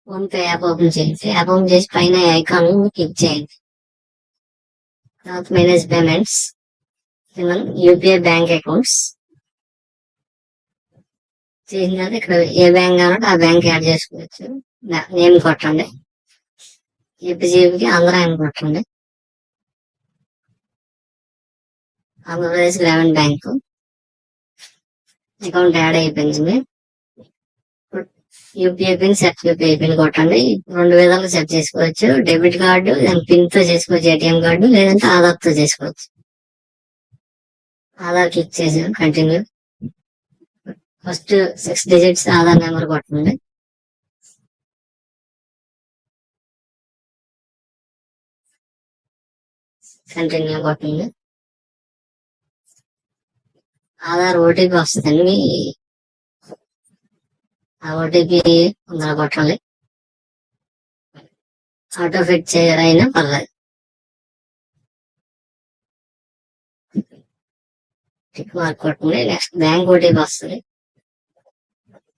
Phone pay app open చేయండి. App open చేసి పైన ఐకాన్ క్లిక్ చేయండి. తర్వాత manage payments, UPI bank accounts చేసిన తర్వాత ఇక్కడ ఏ బ్యాంక్ కావాలంటే ఆ బ్యాంక్ యాడ్ చేసుకోవచ్చు. నేమ్ కొట్టండి. ఏపీజీబీకి ఆంధ్ర అని కొట్టండి. ఆంధ్రప్రదేశ్ గ్రామీణ బ్యాంకు అకౌంట్ యాడ్ అయిపోయింది. UPI pin set UPI pin కొట్టండి. 2 విధాలుగా సెట్ చేసుకోవచ్చు. డెబిట్ కార్డు పిన్ తో చేసుకోవచ్చు, ఏటీఎం కార్డు, లేదంటే ఆధార్ తో చేసుకోవచ్చు. ఆధార్ క్లిక్ చేసి continue. First 6 digits Aadhaar number కొట్టండి. కంటిన్యూ కొట్టండి. ఆధార్ ఓటీపీ వస్తుందండి. ఆ ఓటీపీ అందులో కొట్టాలి. ఆటో ఫిట్ చేయరైనా పర్లేదు. టిక్ మార్క్ కొట్టండి. నెక్స్ట్ బ్యాంక్ ఓటీపీ వస్తుంది.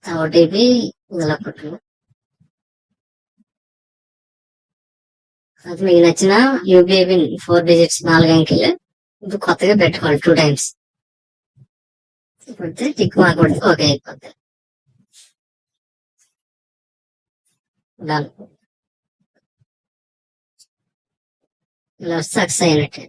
ఆ ఓటీపీ ఇందులో కొట్టండి. మీకు నచ్చిన యూపీఐ పిన్ 4 డిజిట్స్ 4 అంకెలు ఇప్పుడు కొత్తగా పెట్టుకోవాలి 2 టైమ్స్. కొడితే టిక్ మార్క్ కొడితే ఓకే అయిపోద్ది. డన్. ఇలా సక్సెస్ అయినట్టే.